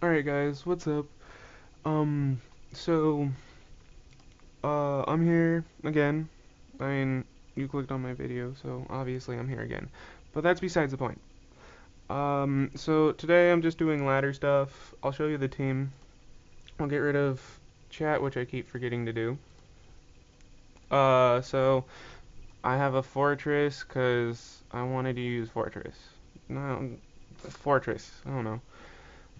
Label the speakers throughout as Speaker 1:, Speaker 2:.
Speaker 1: Alright guys, what's up? Um, so, I'm here again. I mean, you clicked on my video, so obviously I'm here again. But that's besides the point. So today I'm just doing ladder stuff. I'll show you the team. I'll get rid of chat, which I keep forgetting to do. So I have a fortress, cause I wanted to use fortress. No, fortress, I don't know.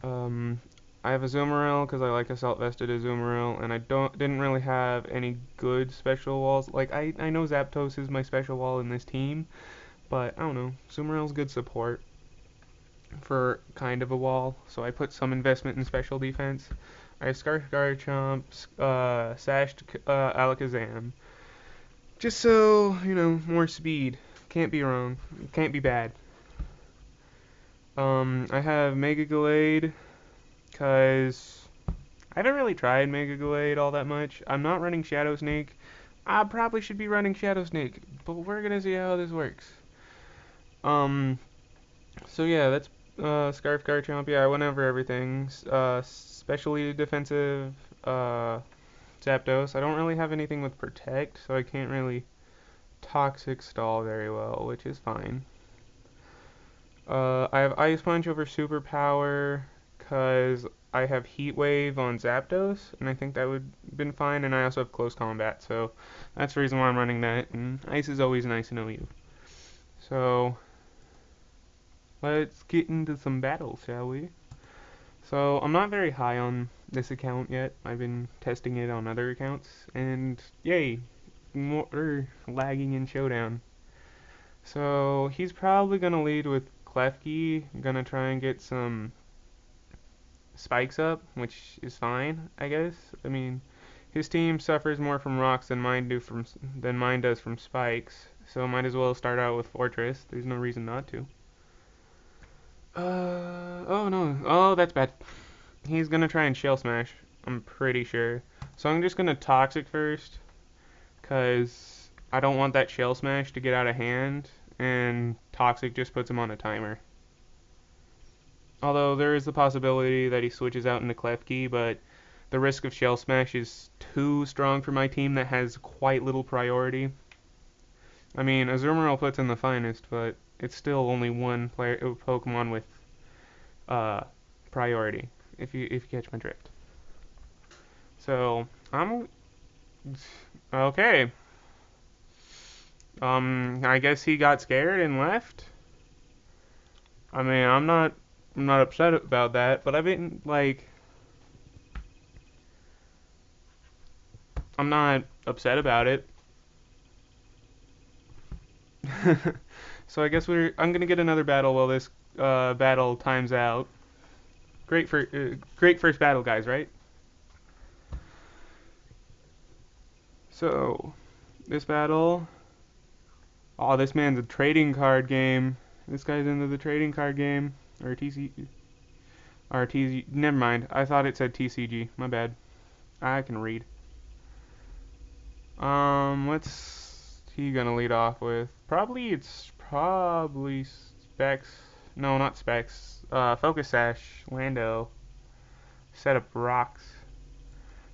Speaker 1: Um, I have a Azumarill because I like Assault Vested Azumarill, and I didn't really have any good special walls. Like I know Zapdos is my special wall in this team, but I don't know. Azumarill's good support for kind of a wall, so I put some investment in special defense. I have Scarf Garchomp, Sashed Alakazam, just so you know, more speed. Can't be wrong. Can't be bad. I have Mega Gallade, because I haven't really tried Mega Gallade all that much. I'm not running Shadow Snake. I probably should be running Shadow Snake, but we're gonna see how this works. Um, so yeah, that's Scarf Garchomp. Yeah, I went over everything. Specially defensive, Zapdos. I don't really have anything with Protect, so I can't really Toxic Stall very well, which is fine. I have Ice Punch over Superpower, because I have Heat Wave on Zapdos, and I think that would have been fine, and I also have Close Combat, so that's the reason why I'm running that, and Ice is always nice in OU. So, let's get into some battles, shall we? So, I'm not very high on this account yet. I've been testing it on other accounts, and yay, more lagging in Showdown. So, he's probably going to lead with Klefki, gonna try and get some spikes up, which is fine, I guess. I mean, his team suffers more from rocks than mine does from spikes, so might as well start out with Fortress. There's no reason not to. Oh no, oh that's bad. He's gonna try and Shell Smash. I'm pretty sure. So I'm just gonna Toxic first, cause I don't want that Shell Smash to get out of hand, and Toxic just puts him on a timer. Although there is the possibility that he switches out into Klefki, but the risk of Shell Smash is too strong for my team that has quite little priority. I mean, Azumarill puts in the finest, but it's still only one player Pokemon with uh, priority, if you catch my drift. So I'm okay. I guess he got scared and left. I mean, I'm not upset about that, but I've been like, I'm not upset about it. So I guess I'm gonna get another battle while this battle times out. Great first battle, guys, right? So this battle, oh, this man's a trading card game. This guy's into the trading card game, or TC, or TC. Never mind. I thought it said TCG. My bad. I can read. What's he gonna lead off with? Probably Specs. No, not Specs. Focus Sash, Lando. Set up rocks.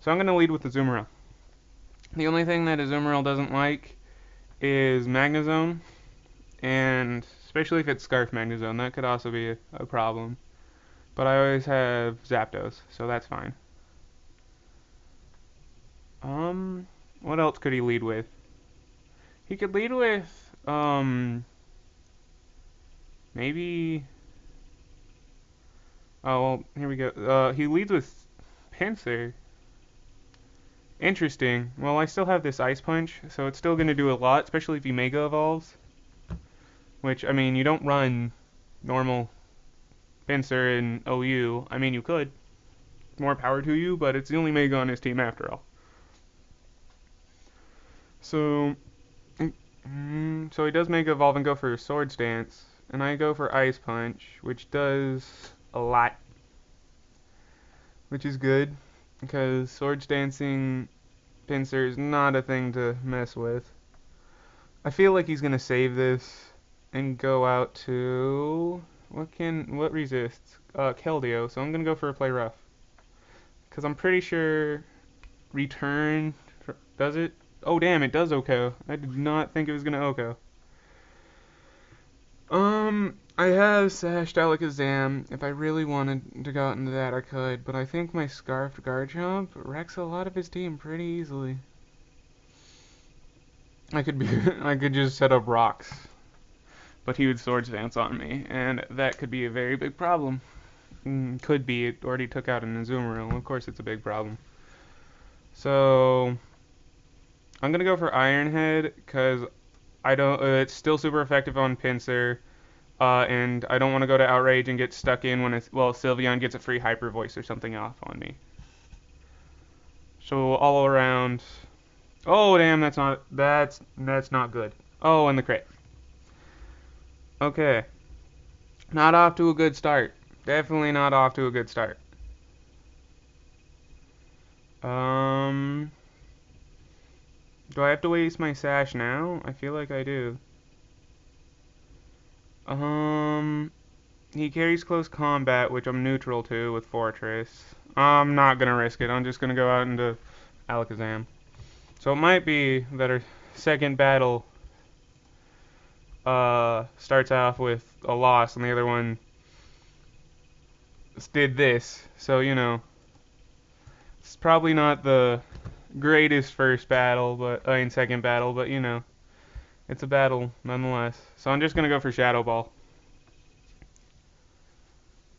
Speaker 1: So I'm gonna lead with the Azumarill. The only thing that Azumarill doesn't like is Magnezone, and especially if it's Scarf Magnezone, that could also be a problem. But I always have Zapdos, so that's fine. What else could he lead with? He could lead with, maybe. Oh, well, here we go. He leads with Pinsir. Interesting. Well, I still have this Ice Punch, so it's still going to do a lot, especially if he Mega Evolves. Which, I mean, you don't run normal Pinsir in OU. I mean, you could. More power to you, but it's the only Mega on his team after all. So, so he does Mega Evolve and go for Swords Dance, and I go for Ice Punch, which does a lot, which is good, because Swords Dancing Pinsir is not a thing to mess with. I feel like he's going to save this and go out to What resists? Keldeo, so I'm gonna go for a play rough. Because I'm pretty sure return, does it? Oh damn, it does OHKO. I did not think it was gonna OHKO. I have sashed Alakazam. If I really wanted to go out into that, I could. But I think my Scarfed Garchomp wrecks a lot of his team pretty easily. I could be, I could just set up rocks, but he would Swords Dance on me, and that could be a very big problem. Could be. It already took out an Azumarill. Of course, it's a big problem. So I'm gonna go for Iron Head because I don't. It's still super effective on Pinsir. And I don't want to go to Outrage and get stuck in when Sylveon gets a free Hyper Voice or something off on me. So all around. Oh damn, that's not good. Oh, and the crit. Okay, not off to a good start. Definitely not off to a good start. Do I have to waste my Sash now? I feel like I do. He carries close combat, which I'm neutral to with Fortress. I'm not gonna risk it. I'm just gonna go out into Alakazam. So it might be that our second battle starts off with a loss, and the other one did this. So it's probably not the greatest first battle, but second battle, but it's a battle nonetheless. So I'm just gonna go for Shadow Ball.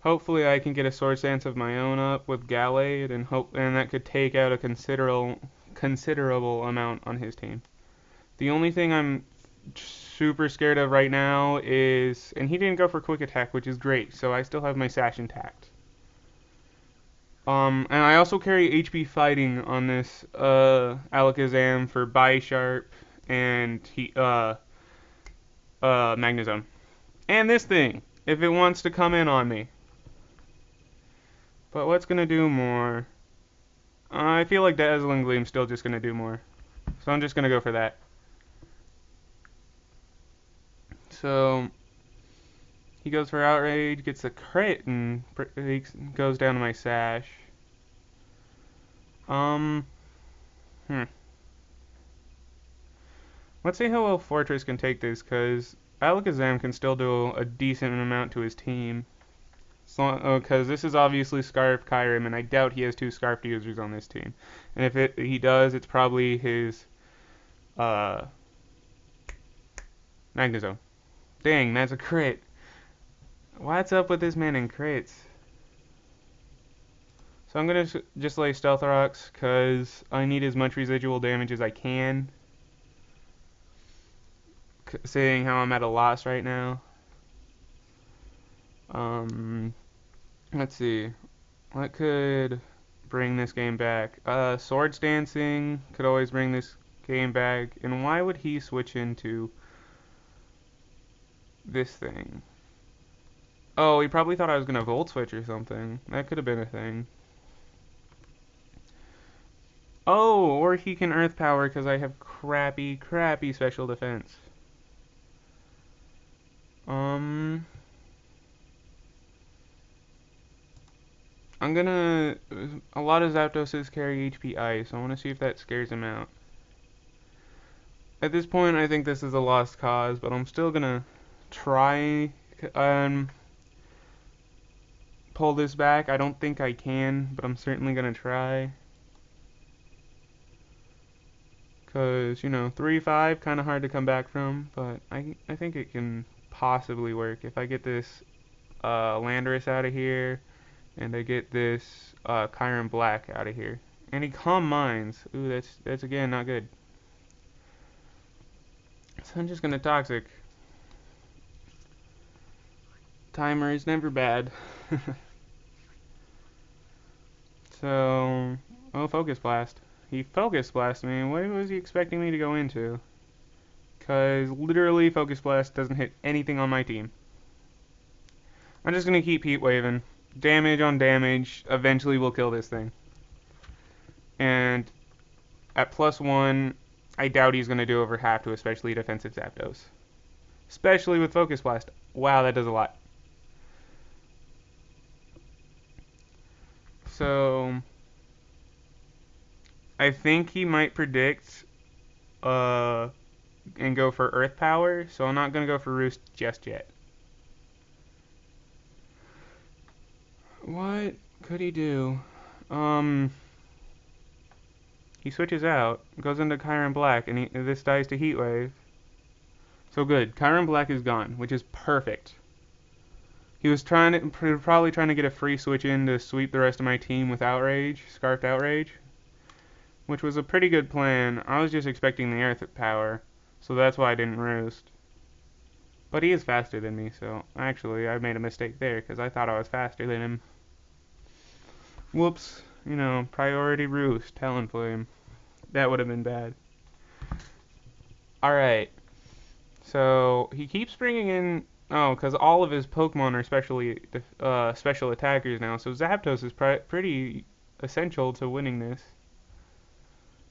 Speaker 1: Hopefully I can get a Swords Dance of my own up with Gallade, and that could take out a considerable amount on his team. The only thing I'm super scared of right now is, and he didn't go for Quick Attack, which is great, so I still have my Sash intact. And I also carry HP Fighting on this Alakazam for Bisharp and Magnezone. And this thing, if it wants to come in on me. But what's gonna do more? I feel like Dazzling Gleam's still just gonna do more. So I'm just gonna go for that. So he goes for Outrage, gets a crit, and he goes down to my Sash. Let's see how well Fortress can take this, because Alakazam can still do a decent amount to his team. Because this is obviously Scarf Kyurem, and I doubt he has two Scarf users on this team. And if he does, it's probably his Magnezone. Dang, that's a crit. What's up with this man in crits? So I'm going to just lay Stealth Rocks, because I need as much residual damage as I can. Seeing how I'm at a loss right now. Let's see. What could bring this game back? Swords Dancing could always bring this game back. And why would he switch into this thing? Oh, he probably thought I was going to Volt Switch or something. That could have been a thing. Oh, or he can Earth Power because I have crappy special defense. A lot of Zapdoses carry HP Ice, so I want to see if that scares him out. At this point, I think this is a lost cause, but I'm still gonna try pull this back. I don't think I can, but I'm certainly gonna try. Cause 3-5 kind of hard to come back from, but I think it can possibly work if I get this Landorus out of here. And I get this Kyurem Black out of here. And he Calm Minds. Ooh, that's again not good. So I'm just gonna Toxic. Timer is never bad. So, Focus Blast. He Focus Blasted me. What was he expecting me to go into? Because literally Focus Blast doesn't hit anything on my team. I'm just gonna keep Heat Waving. Damage on damage eventually will kill this thing. And at +1, I doubt he's going to do over half to especially defensive Zapdos. Especially with Focus Blast. Wow, that does a lot. So I think he might predict uh and go for Earth Power, so I'm not gonna go for Roost just yet. What could he do? Um, he switches out, goes into Chiron Black, and this dies to Heat Wave. So good. Chiron Black is gone, which is perfect. He was probably trying to get a free switch in to sweep the rest of my team with Outrage, Scarfed Outrage, which was a pretty good plan. I was just expecting the Earth Power, so that's why I didn't Roost. But he is faster than me, so actually I made a mistake there because I thought I was faster than him. Whoops, priority Roost, Talonflame. That would have been bad. Alright, so he keeps bringing in. Oh, because all of his Pokemon are special attackers now, so Zapdos is pretty essential to winning this.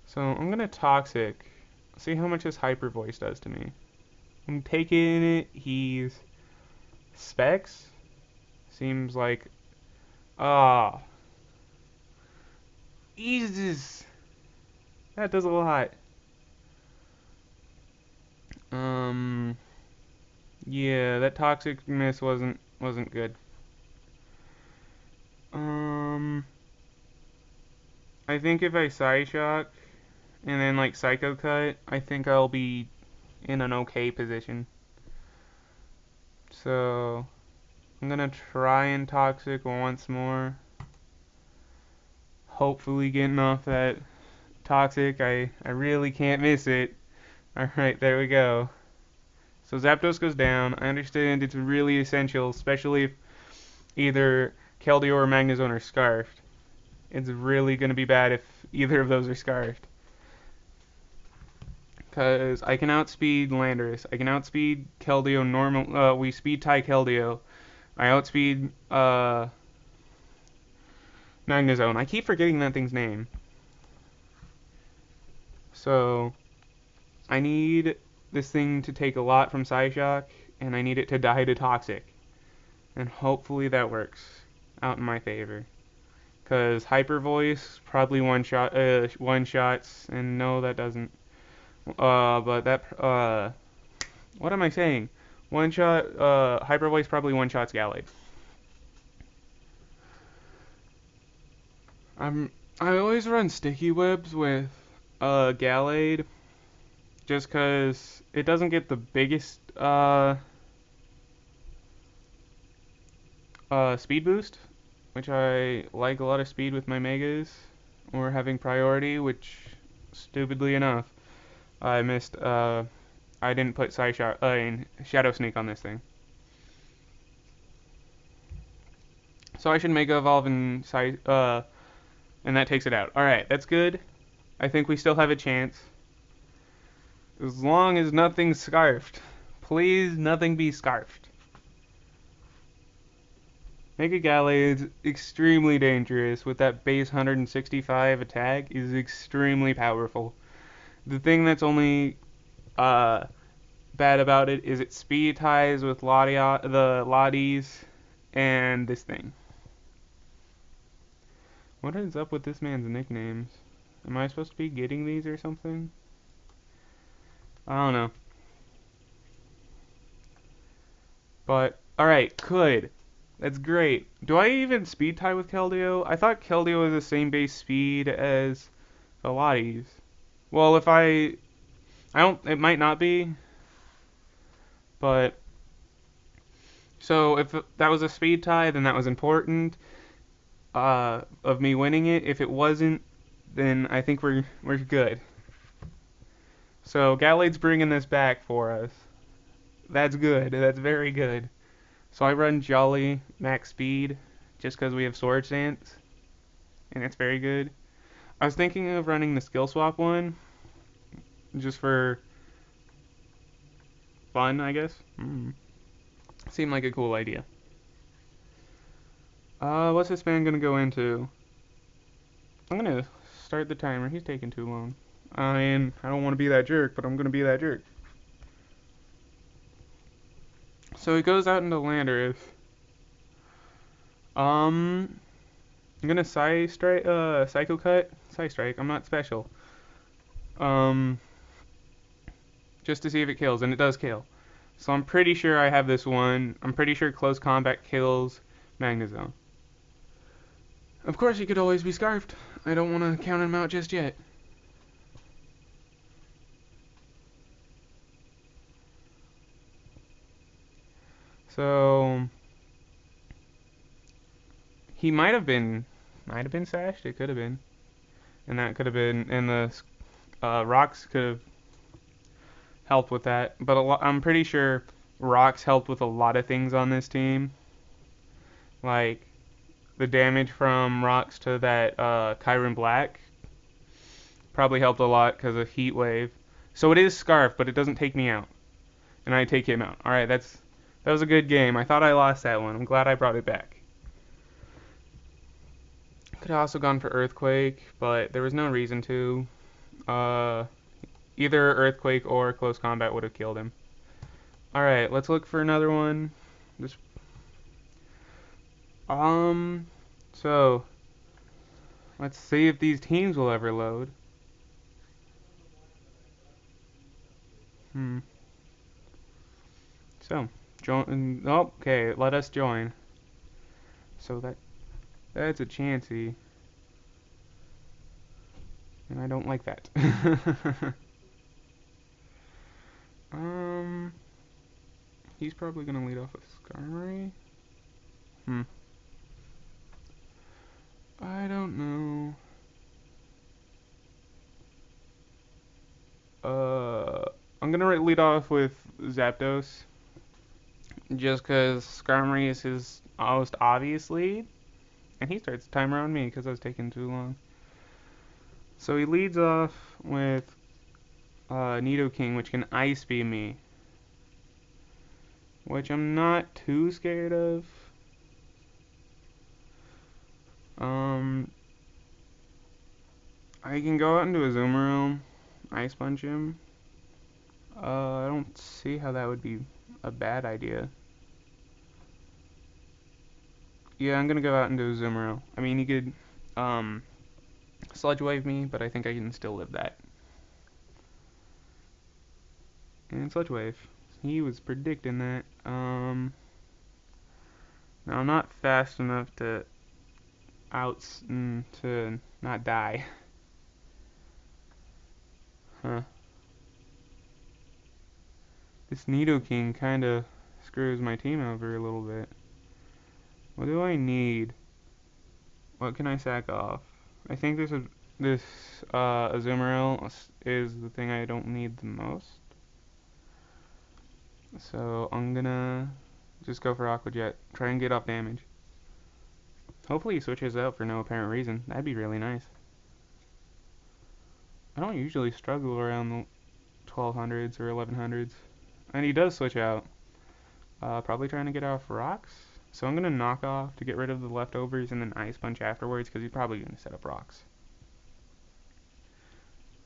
Speaker 1: So I'm gonna Toxic. See how much his Hyper Voice does to me. I'm taking it. He's Specs. Seems like Jesus. That does a lot. Yeah, that Toxic miss wasn't good. I think if I Psyshock and then like Psycho Cut, I think I'll be in an okay position. So I'm gonna try and Toxic once more. Hopefully getting off that Toxic. I really can't miss it. Alright, there we go. So Zapdos goes down. I understand it's really essential, especially if either Keldeo or Magnezone are Scarfed. It's really going to be bad if either of those are Scarfed. Because I can outspeed Landorus. I can outspeed Keldeo normal. We speed tie Keldeo. I outspeed Magnezone. I keep forgetting that thing's name. So I need this thing to take a lot from Psyshock, and I need it to die to Toxic. And hopefully that works out in my favor. Because Hyper Voice probably one shots, and no, that doesn't. But that, what am I saying? One shot, Hyper Voice probably one shots Gallade. I always run Sticky Webs with, Gallade, just because it doesn't get the biggest, speed boost, which I like a lot of speed with my Megas, or having priority, which, stupidly enough, I missed, I didn't put Shadow Sneak on this thing. So I should Mega Evolve and that takes it out. Alright, that's good. I think we still have a chance. As long as nothing's Scarfed. Please, nothing be Scarfed. Mega Gallade's extremely dangerous with that base 165 attack is extremely powerful. The thing that's only bad about it is it speed ties with the Lotties and this thing. What is up with this man's nicknames? Am I supposed to be getting these or something? I don't know. But, alright, good. That's great. Do I even speed tie with Keldeo? I thought Keldeo was the same base speed as the Lotties. Well, if I don't, it might not be. But, so if that was a speed tie, then that was important of me winning it. If it wasn't, then I think we're good. So Gallade's bringing this back for us. That's good. That's very good. So I run Jolly max speed just because we have Sword Stance, and it's very good. I was thinking of running the skill swap one just for fun, I guess. Seemed like a cool idea. What's this man gonna go into? I'm gonna start the timer. He's taking too long. I don't want to be that jerk, but I'm gonna be that jerk. So he goes out into Landorus. I'm gonna Psycho Cut, Psy Strike. I'm not special. Um, just to see if it kills, and it does kill. So I'm pretty sure I have this one. I'm pretty sure Close Combat kills Magnezone. Of course, he could always be Scarfed. I don't want to count him out just yet. So he might have been sashed. It could have been, and that could have been, and the rocks could have helped with that. But I'm pretty sure rocks helped with a lot of things on this team, like the damage from rocks to that Kyron Black probably helped a lot because of Heat Wave. So it is Scarf, but it doesn't take me out, and I take him out. All right, that was a good game. I thought I lost that one. I'm glad I brought it back. Could have also gone for Earthquake, but there was no reason to. Uh, Either Earthquake or Close Combat would have killed him. Alright, let's look for another one. Just um so let's see if these teams will ever load. Hmm. So, join oh, okay, let us join. So that's a Chansey. And I don't like that. um he's probably gonna lead off with Skarmory. Hmm. I don't know. I'm gonna lead off with Zapdos, just because Skarmory is his most obvious lead, and he starts the timer on me because I was taking too long. So he leads off with Nidoking, which can Ice Beam me, which I'm not too scared of. Um, I can go out into a Azumarill, Ice Punch him. I don't see how that would be a bad idea. Yeah, I'm gonna go out into a Azumarill. I mean, he could Sludge Wave me, but I think I can still live that. And Sludge Wave. He was predicting that. Now I'm not fast enough to to not die. Huh. This Nidoking kind of screws my team over a little bit. What do I need? What can I sack off? I think this Azumarill is the thing I don't need the most. So I'm gonna just go for Aqua Jet. Try and get off damage. Hopefully he switches out for no apparent reason. That'd be really nice. I don't usually struggle around the 1200s or 1100s. And he does switch out. Probably trying to get off rocks. So I'm going to knock off to get rid of the leftovers and then Ice Punch afterwards because he's probably going to set up rocks.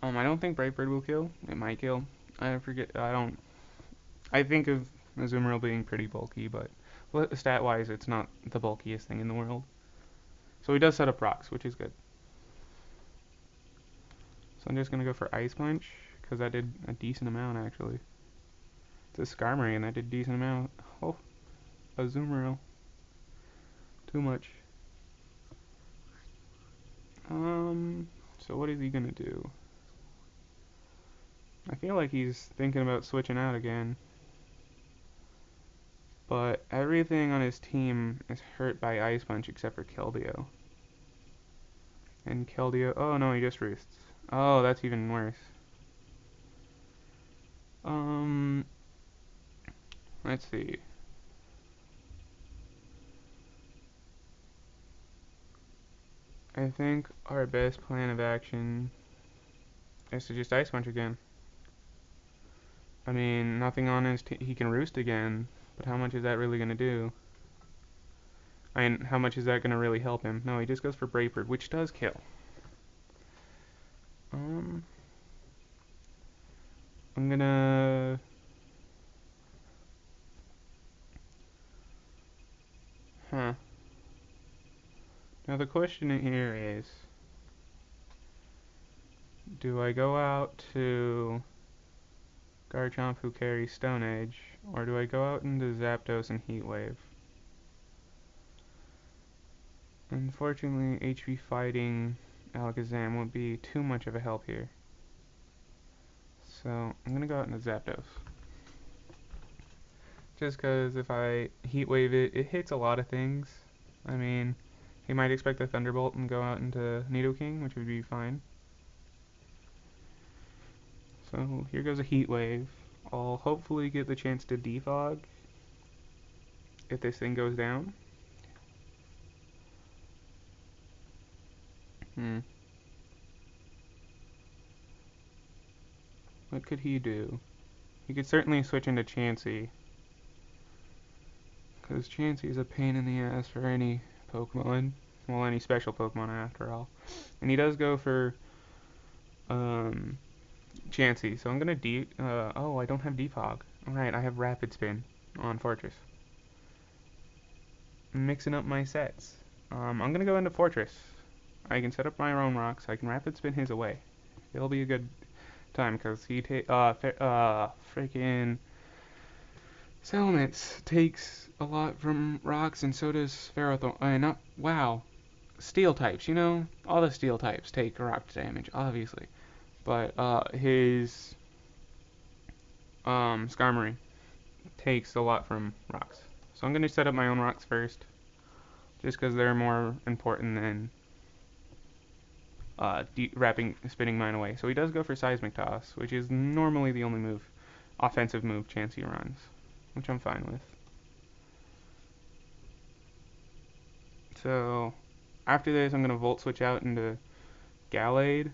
Speaker 1: I don't think Brightbird will kill. It might kill. I forget. I think of Azumarill being pretty bulky, but stat-wise, it's not the bulkiest thing in the world. So he does set up rocks, which is good. So I'm just going to go for Ice Punch, because that did a decent amount, actually. It's a Skarmory, and that did a decent amount. Oh, Azumarill. Too much. So what is he going to do? I feel like he's thinking about switching out again. But everything on his team is hurt by Ice Punch except for Keldeo. And Keldeo, oh no, he just roosts. Oh, that's even worse. Um, let's see. I think our best plan of action is to just Ice Punch again. I mean, nothing on his he can roost again, but how much is that really going to do? I mean, how much is that going to really help him? No, he just goes for Brave Bird, which does kill. I'm gonna... Huh. Now the question here is, do I go out to Garchomp who carries Stone Edge, or do I go out into Zapdos and Heat Wave? Unfortunately, HP fighting Alakazam would be too much of a help here. So I'm gonna go out into Zapdos. Just because if I Heat Wave it, it hits a lot of things. I mean, he might expect a Thunderbolt and go out into Nidoking, which would be fine. So here goes a Heat Wave. I'll hopefully get the chance to defog if this thing goes down. What could he do? He could certainly switch into Chansey, because Chansey is a pain in the ass for any Pokemon. Well, any special Pokemon after all. And he does go for Chansey, so I'm gonna oh, I don't have Defog. Alright, I have Rapid Spin on Fortress. I'm mixing up my sets. I'm gonna go into Fortress. I can set up my own rocks. I can Rapid Spin his away. It'll be a good time because he freaking Salamence takes a lot from rocks, and so does Ferrothorn. Not wow, steel types. You know, all the steel types take rock damage, obviously. But his Skarmory takes a lot from rocks. So I'm gonna set up my own rocks first, just because they're more important than spinning mine away. So he does go for Seismic Toss, which is normally the only offensive move Chansey runs, which I'm fine with. So after this, I'm going to Volt Switch out into Gallade,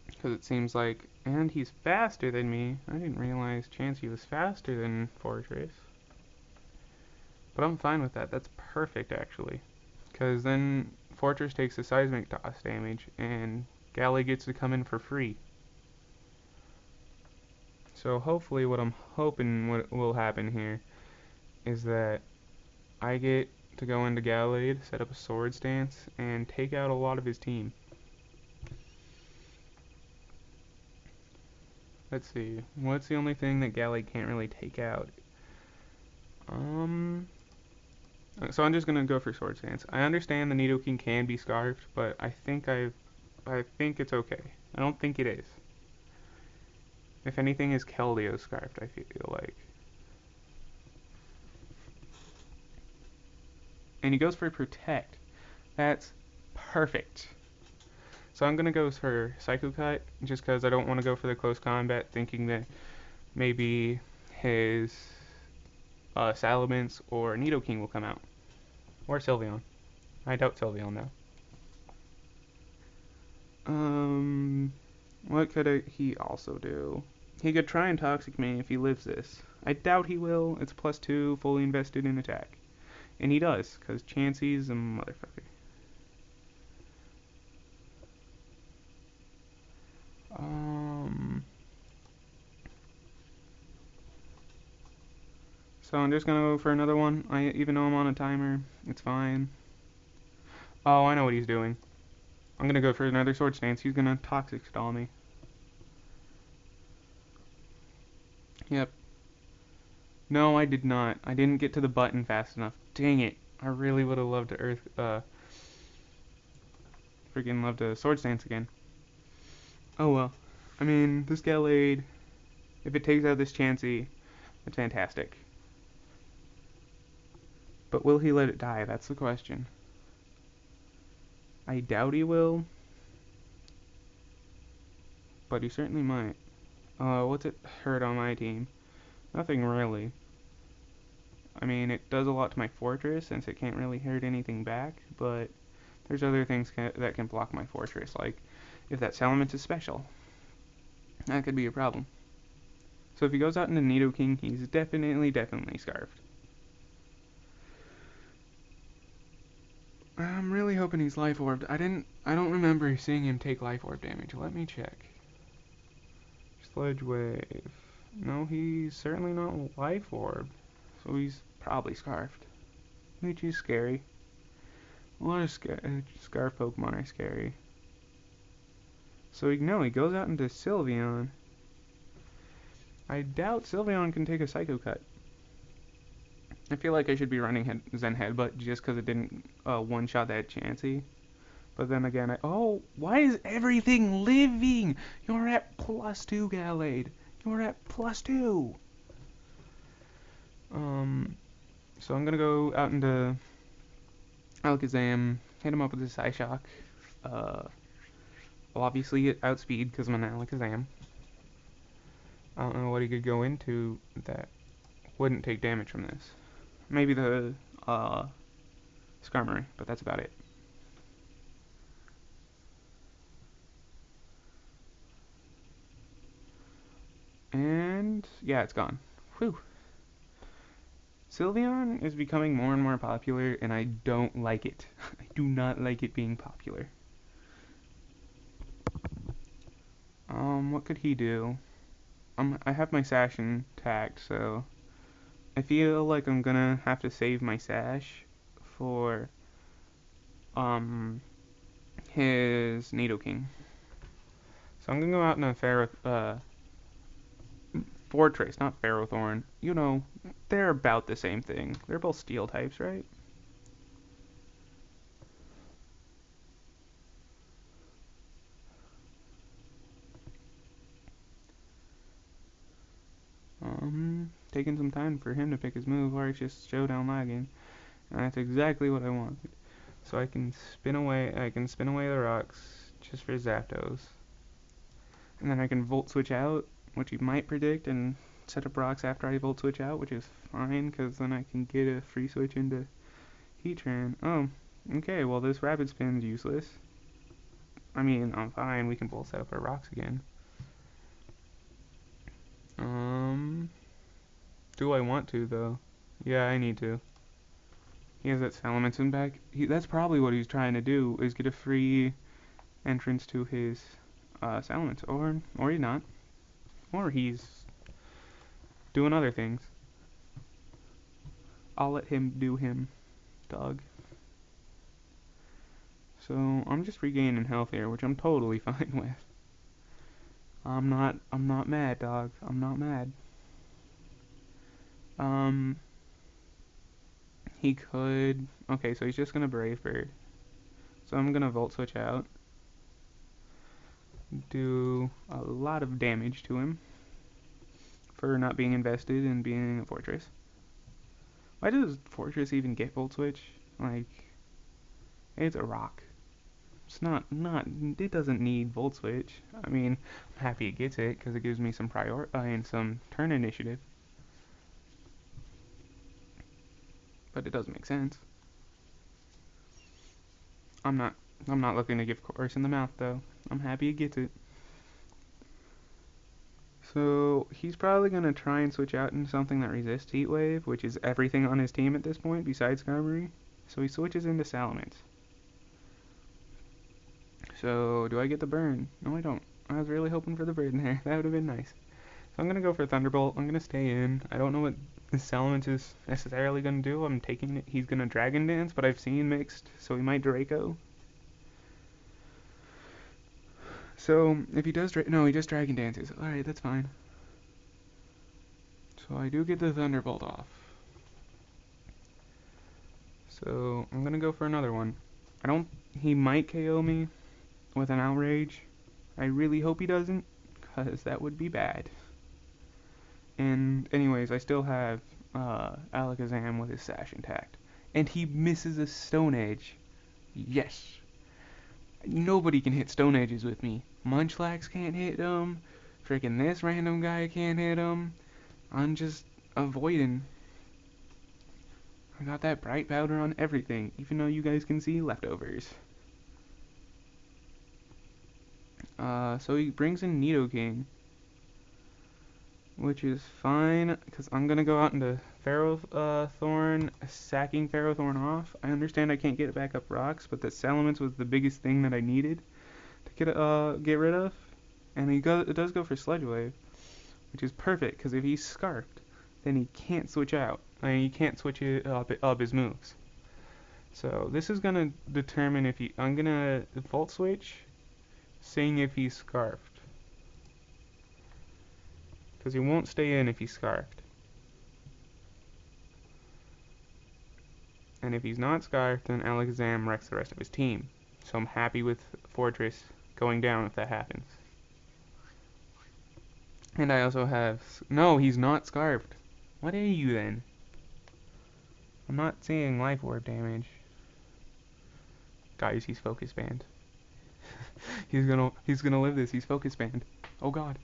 Speaker 1: because it seems like, and he's faster than me. I didn't realize Chansey was faster than Fortress, but I'm fine with that. That's perfect, actually, because then Fortress takes the Seismic Toss damage, and Gallade gets to come in for free. So hopefully what I'm hoping what will happen here is that I get to go into Gallade, set up a Swords Dance, and take out a lot of his team. Let's see, what's the only thing that Gallade can't really take out? So I'm just gonna go for Swords Dance. I understand the Nidoking can be scarfed, but I think it's okay. I don't think it is. If anything, is Keldeo scarfed, I feel like. And he goes for Protect. That's perfect. So I'm going to go for Psycho Cut, just because I don't want to go for the close combat, thinking that maybe his Salamence or Nidoking will come out. Or Sylveon. I doubt Sylveon, though. What could he also do? He could try and Toxic Me if he lives this. I doubt he will. It's +2, fully invested in attack. And he does, because Chansey's a motherfucker. So I'm just gonna go for another one. Even though I'm on a timer, it's fine. Oh, I know what he's doing. I'm gonna go for another Swords Dance. He's gonna Toxic Stall me. Yep. No, I did not. I didn't get to the button fast enough. Dang it. I really would have loved to freaking loved to Swords Dance again. Oh well. I mean, this Gallade, if it takes out this Chansey, it's fantastic. But will he let it die? That's the question. I doubt he will, but he certainly might. What's it hurt on my team? Nothing really. I mean, it does a lot to my Fortress since it can't really hurt anything back, but there's other things that can block my Fortress, like if that Salamence is special. That could be a problem. So if he goes out into Nidoking, he's definitely scarfed. I'm really hoping he's Life Orbed. I don't remember seeing him take Life Orb damage. Let me check. Sludge Wave. No, he's certainly not Life Orb. So he's probably scarfed. Which is scary. A lot of Scarf Pokemon are scary. So no, he goes out into Sylveon. I doubt Sylveon can take a Psycho Cut. I feel like I should be running Zen Headbutt just because it didn't one-shot that Chansey. But then again, oh, why is everything living? You're at +2, Gallade. You're at +2. So I'm gonna go out into Alakazam, hit him up with a Psyshock. I'll obviously outspeed because I'm an Alakazam. I don't know what he could go into that wouldn't take damage from this. Maybe the Skarmory, but that's about it. And yeah, it's gone. Whew. Sylveon is becoming more and more popular, and I don't like it. I do not like it being popular. What could he do? I have my Sash intact, so I feel like I'm gonna have to save my Sash for his Nidoking. So I'm gonna go out in a Fortress, not Ferrothorn. You know, they're about the same thing. They're both steel types, right? Taking some time for him to pick his move, or it's just showdown lagging. And that's exactly what I wanted. So I can spin away the rocks just for Zapdos. And then I can Volt Switch out, which you might predict, and set up rocks after I Volt Switch out, which is fine, because then I can get a free switch into Heatran. Oh, okay, well this Rapid Spin's useless. I mean, I'm fine, we can both set up our rocks again. Do I want to, though? Yeah, I need to. He has that Salamence back. That's probably what he's trying to do, is get a free entrance to his Salamence. Or he's not. Or he's doing other things. I'll let him do him, dog. So, I'm just regaining health here, which I'm totally fine with. I'm not mad, dog. I'm not mad. He could... Okay, so he's just gonna Brave Bird. So I'm gonna Volt Switch out. Do a lot of damage to him for not being invested in being a Fortress. Why does Fortress even get Volt Switch? Like, it's a rock. It's not, it doesn't need Volt Switch. I mean, I'm happy it gets it, because it gives me some and some turn initiative. But it doesn't make sense. I'm not looking to give Chorus in the mouth, though. I'm happy it gets it. So, he's probably going to try and switch out into something that resists Heat Wave, which is everything on his team at this point, besides Skarmory. So he switches into Salamence. So, do I get the burn? No, I don't. I was really hoping for the burn there. That would have been nice. So I'm going to go for Thunderbolt. I'm going to stay in. I don't know what the Salamence is necessarily going to do. I'm taking it. He's going to Dragon Dance, but I've seen mixed, so he might Draco. So, if he does... No, he just Dragon Dances. Alright, that's fine. So I do get the Thunderbolt off. So, I'm going to go for another one. He might KO me with an Outrage. I really hope he doesn't, because that would be bad. And anyways, I still have Alakazam with his Sash intact. And he misses a Stone Edge. Yes. Nobody can hit Stone Edges with me. Munchlax can't hit him. Freaking this random guy can't hit him. I'm just avoiding. I got that Bright Powder on everything, even though you guys can see leftovers. So he brings in Nidoking, which is fine, because I'm going to go out into Ferrothorn, sacking Ferrothorn off. I understand I can't get it back up rocks, but that Salamence was the biggest thing that I needed to get rid of. And it does go for Sludge Wave, which is perfect, because if he's Scarfed, then he can't switch out. I mean, he can't switch up his moves. So this is gonna determine if I'm gonna volt switch, seeing if he's scarfed, because he won't stay in if he's scarfed. And if he's not scarfed, then Alakazam wrecks the rest of his team. So I'm happy with Fortress going down if that happens. And I also have... No, he's not scarfed. What are you then? I'm not seeing Life Orb damage. Guys, he's focus banned. he's gonna live this. He's focus banned. Oh god.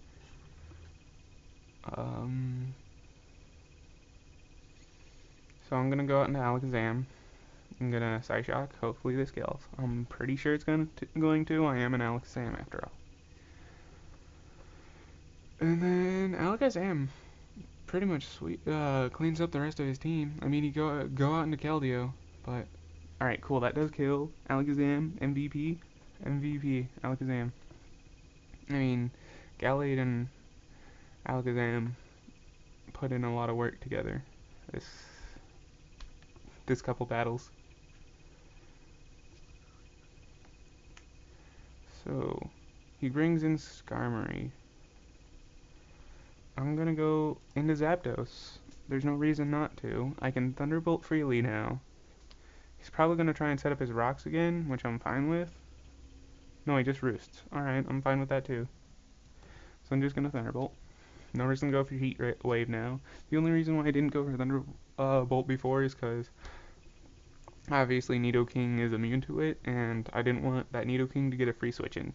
Speaker 1: So I'm gonna go out into Alakazam. I'm gonna Psyshock. Hopefully this kills. I'm pretty sure it's going to. I am an Alakazam after all. And then Alakazam pretty much cleans up the rest of his team. I mean, he go out into Keldeo, but alright, cool. That does kill Alakazam. MVP Alakazam. I mean, Gallade and Alakazam put in a lot of work together this couple battles. So he brings in Skarmory. I'm gonna go into Zapdos. There's no reason not to. I can Thunderbolt freely now. He's probably gonna try and set up his rocks again, which I'm fine with. No, he just roosts. Alright, I'm fine with that too. So I'm just gonna Thunderbolt. No reason to go for Heat Wave now. The only reason why I didn't go for Thunderbolt before is because obviously Nidoking is immune to it, and I didn't want that Nidoking to get a free switch in.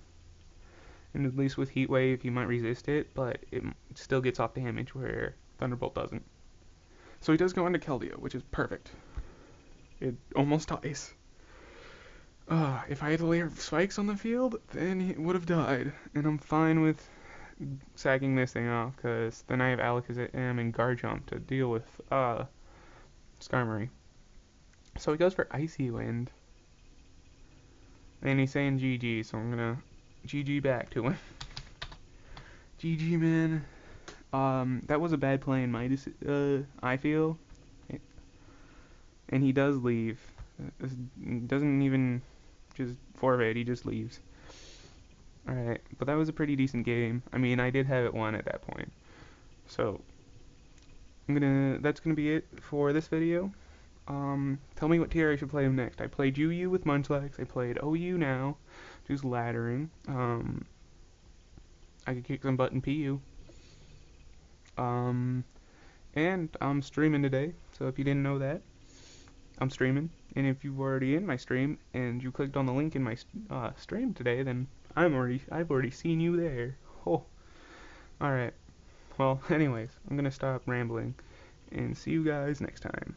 Speaker 1: And at least with Heat Wave, he might resist it, but it still gets off damage where Thunderbolt doesn't. So he does go into Keldeo, which is perfect. It almost dies. If I had a layer of spikes on the field, then he would have died. And I'm fine with sacking this thing off, because then I have Alakazam and Garchomp to deal with Skarmory. So he goes for Icy Wind. And he's saying GG, so I'm gonna GG back to him. GG, man. That was a bad play in my I feel. And he does leave. Doesn't even just forfeit, he just leaves. Alright, but that was a pretty decent game. I mean, I did have it won at that point. So, that's gonna be it for this video. Tell me what tier I should play him next. I played UU with Munchlax. I played OU now, just laddering. I could kick some butt in PU. And I'm streaming today, so if you didn't know that, I'm streaming. And if you were already in my stream and you clicked on the link in my stream today, then I've already seen you there. Oh, all right. Well, anyways, I'm gonna stop rambling and see you guys next time.